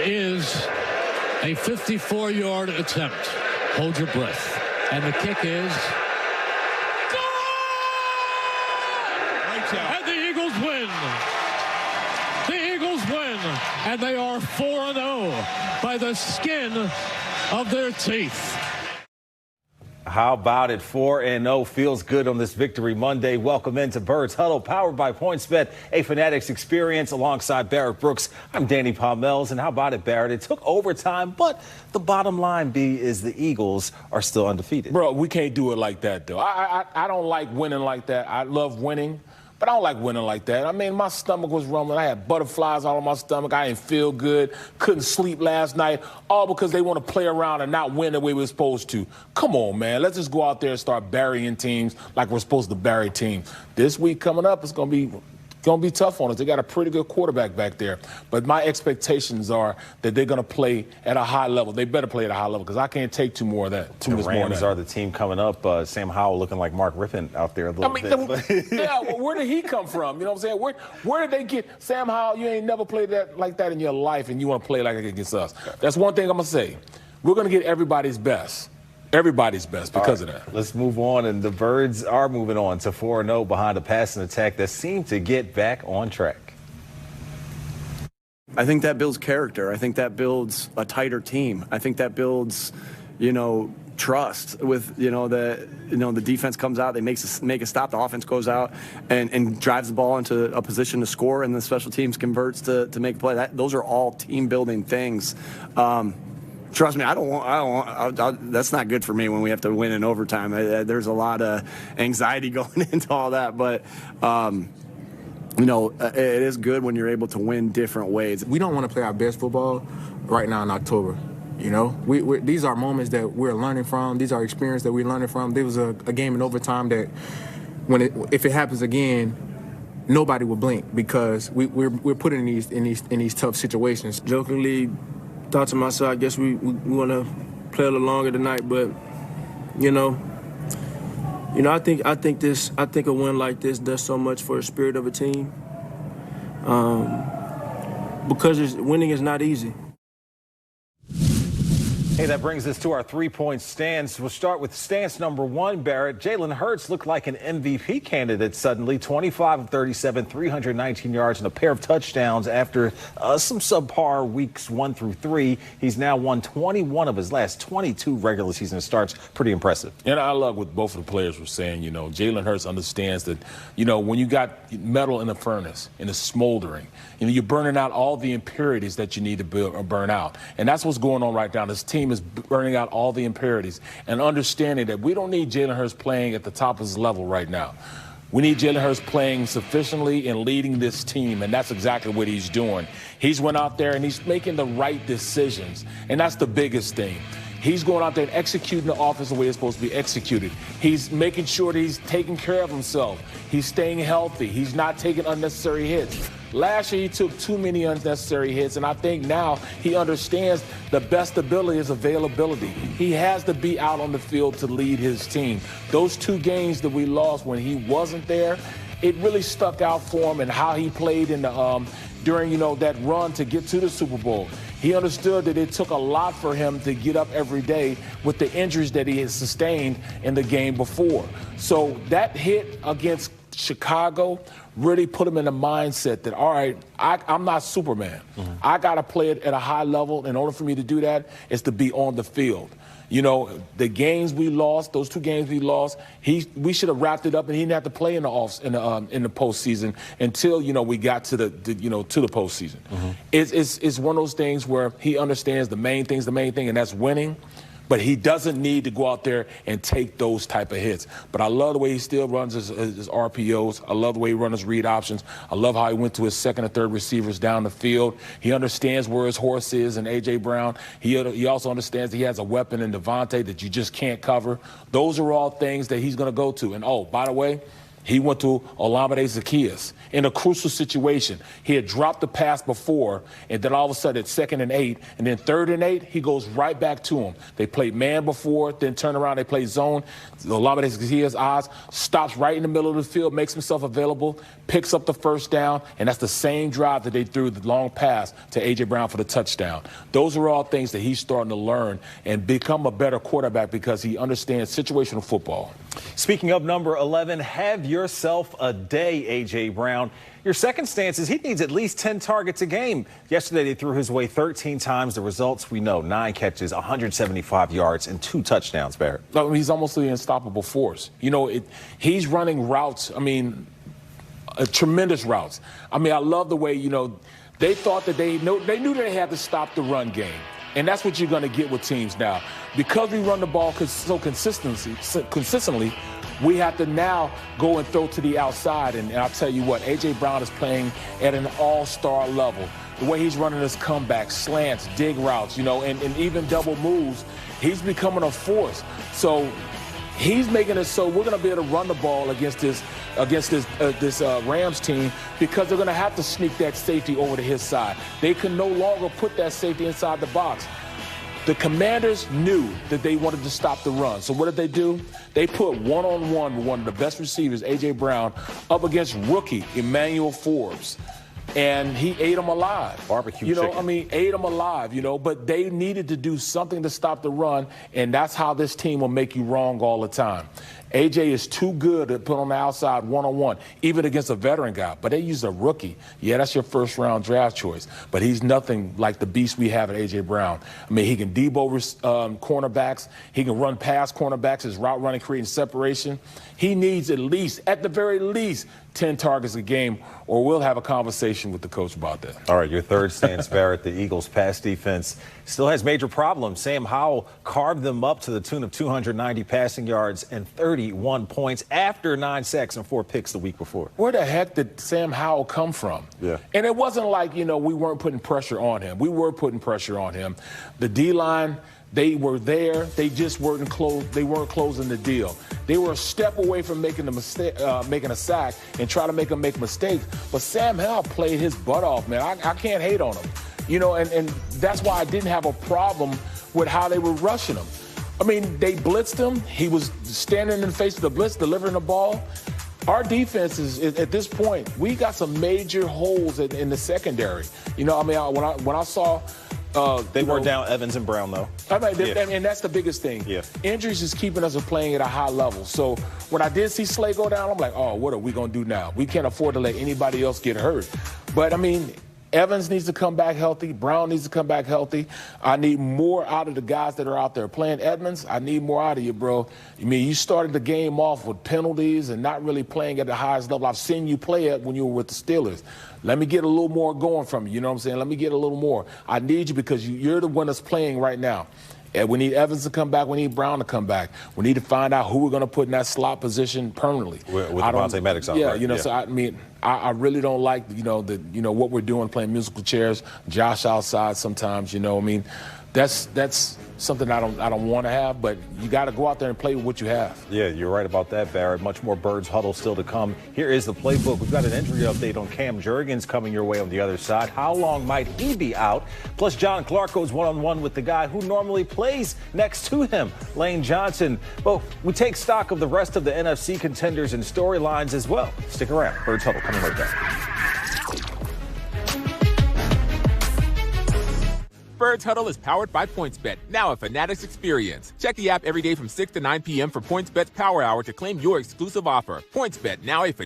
is a 54-yard attempt. Hold your breath. And the kick is goal! And the Eagles win. The Eagles win. And they are 4-0 by the skin of their teeth. How about it? 4-0 feels good on this Victory Monday. Welcome into Birds Huddle, powered by PointsBet, a Fanatics experience alongside Barrett Brooks. I'm Danny Palmels, and how about it, Barrett? It took overtime, but the bottom line, B, is the Eagles are still undefeated. Bro, we can't do it like that, though. I don't like winning like that. I love winning, but I don't like winning like that. I mean, my stomach was rumbling. I had butterflies all on my stomach. I didn't feel good. Couldn't sleep last night, all because they want to play around and not win the way we're supposed to. Come on, man. Let's just go out there and start burying teams like we're supposed to bury teams. This week coming up, it's going to be tough on us. They got a pretty good quarterback back there. But my expectations are that they're going to play at a high level. They better play at a high level because I can't take two more of that. The Rams are the team coming up. Sam Howell looking like Mark Rippon out there a little bit. Yeah, well, where did he come from? You know what I'm saying? Where did they get Sam Howell? You ain't never played that like that in your life, and you want to play like it against us. That's one thing I'm going to say. We're going to get everybody's best. Everybody's best because of that. Let's move on, and the Birds are moving on to 4-0 behind a passing attack that seemed to get back on track. I think that builds character. I think that builds a tighter team. I think that builds, trust with, the defense comes out, they make a stop, the offense goes out and drives the ball into a position to score, and the special teams converts to make a play. Those are all team-building things. Trust me, I don't want. That's not good for me when we have to win in overtime. There's a lot of anxiety going into all that, but it is good when you're able to win different ways. We don't want to play our best football right now in October. These are moments that we're learning from. These are experiences that we're learning from. There was a game in overtime that, if it happens again, nobody will blink because we're put in these tough situations. Jokingly thought to myself, I guess we want to play a little longer tonight, but I think a win like this does so much for the spirit of a team, because winning is not easy. Hey, that brings us to our three-point stance. We'll start with stance number one, Barrett. Jalen Hurts looked like an MVP candidate suddenly. 25 of 37, 319 yards and a pair of touchdowns after some subpar weeks 1 through 3. He's now won 21 of his last 22 regular season starts. Pretty impressive. And I love what both of the players were saying. Jalen Hurts understands that, when you got metal in the furnace and it's smoldering, you're burning out all the impurities that you need to burn out. And that's what's going on right now. This team is burning out all the impurities and understanding that we don't need Jalen Hurts playing at the top of his level right now. We need Jalen Hurts playing sufficiently and leading this team, and that's exactly what he's doing. He's went out there and he's making the right decisions, and that's the biggest thing. He's going out there and executing the offense the way it's supposed to be executed. He's making sure that he's taking care of himself. He's staying healthy. He's not taking unnecessary hits. Last year, he took too many unnecessary hits, and I think now he understands the best ability is availability. He has to be out on the field to lead his team. Those 2 games that we lost when he wasn't there, it really stuck out for him and how he played in the during that run to get to the Super Bowl. He understood that it took a lot for him to get up every day with the injuries that he had sustained in the game before. So that hit against Chicago really put him in the mindset that, all right, I'm not Superman. Mm-hmm. I got to play it at a high level. In order for me to do that is to be on the field. The games we lost, those 2 games we lost, we should have wrapped it up, and he didn't have to play in the postseason until we got to the postseason. Mm-hmm. It's one of those things where he understands the main thing, and that's winning. But he doesn't need to go out there and take those type of hits. But I love the way he still runs his RPOs. I love the way he runs his read options. I love how he went to his second and third receivers down the field. He understands where his horse is in A.J. Brown. He also understands that he has a weapon in Devontae that you just can't cover. Those are all things that he's going to go to. And, by the way, He went to Olamide Zaccheaus in a crucial situation. He had dropped the pass before, and then all of a sudden it's 2nd and 8, and then 3rd and 8, he goes right back to him. They played man before, then turn around, they play zone. Olamide Zaccheaus' eyes stops right in the middle of the field, makes himself available, picks up the first down, and that's the same drive that they threw the long pass to A.J. Brown for the touchdown. Those are all things that he's starting to learn and become a better quarterback because he understands situational football. Speaking of number 11, have yourself a day, A.J. Brown. Your second stance is he needs at least 10 targets a game. Yesterday, they threw his way 13 times. The results we know, 9 catches, 175 yards, and 2 touchdowns, Barrett. I mean, he's almost the unstoppable force. You know, he's running routes, tremendous routes. I mean, I love the way, they thought that they knew that they had to stop the run game. And that's what you're going to get with teams now. Because we run the ball so consistently, we have to now go and throw to the outside. And I'll tell you what, A.J. Brown is playing at an all-star level. The way he's running his comebacks, slants, dig routes, and even double moves, he's becoming a force. So he's making it so we're going to be able to run the ball against this Rams team because they're going to have to sneak that safety over to his side. They can no longer put that safety inside the box. The Commanders knew that they wanted to stop the run. So what did they do? They put one-on-one with one of the best receivers, A.J. Brown, up against rookie Emmanuel Forbes. And he ate them alive. Barbecue chicken. Ate them alive, but they needed to do something to stop the run, and that's how this team will make you wrong all the time. A.J. is too good to put on the outside one-on-one, even against a veteran guy. But they used a rookie. Yeah, that's your first-round draft choice. But he's nothing like the beast we have at A.J. Brown. He can debo cornerbacks. He can run past cornerbacks, his route running, creating separation. He needs at the very least, 10 targets a game, or we'll have a conversation with the coach about that. All right, your third stance, Barrett. The Eagles' pass defense still has major problems. Sam Howell carved them up to the tune of 290 passing yards and 31 points after 9 sacks and 4 picks the week before. Where the heck did Sam Howell come from? Yeah. And it wasn't like, we weren't putting pressure on him. We were putting pressure on him. The D-line, they were there. They just weren't closing the deal. They were a step away from making a sack and try to make him make mistakes. But Sam Howell played his butt off, man. I can't hate on him. And that's why I didn't have a problem with how they were rushing him. They blitzed him. He was standing in the face of the blitz, delivering the ball. Our defense is at this point, we got some major holes in the secondary. When I saw they were down Evans and Brown, though. And that's the biggest thing. Yeah. Injuries is keeping us from playing at a high level. So when I did see Slay go down, I'm like, oh, what are we going to do now? We can't afford to let anybody else get hurt. But, Evans needs to come back healthy. Brown needs to come back healthy. I need more out of the guys that are out there playing. Edmonds, I need more out of you, bro. You started the game off with penalties and not really playing at the highest level. I've seen you play it when you were with the Steelers. Let me get a little more going from you. You know what I'm saying? Let me get a little more. I need you because you're the one that's playing right now. And we need Evans to come back. We need Brown to come back. We need to find out who we're going to put in that slot position permanently. With Devontae Maddox out, right? So I really don't like, what we're doing, playing musical chairs, Josh outside sometimes, That's something I don't want to have, but you got to go out there and play with what you have. Yeah, you're right about that, Barrett. Much more Birds Huddle still to come. Here is the playbook. We've got an injury update on Cam Jurgens coming your way on the other side. How long might he be out? Plus, John Clark goes one-on-one with the guy who normally plays next to him, Lane Johnson. But we take stock of the rest of the NFC contenders and storylines as well. Stick around. Birds Huddle coming right back. Birds Huddle is powered by PointsBet, now a Fanatics experience. Check the app every day from 6 to 9 p.m. for PointsBet's Power Hour to claim your exclusive offer. PointsBet, now a Fanatics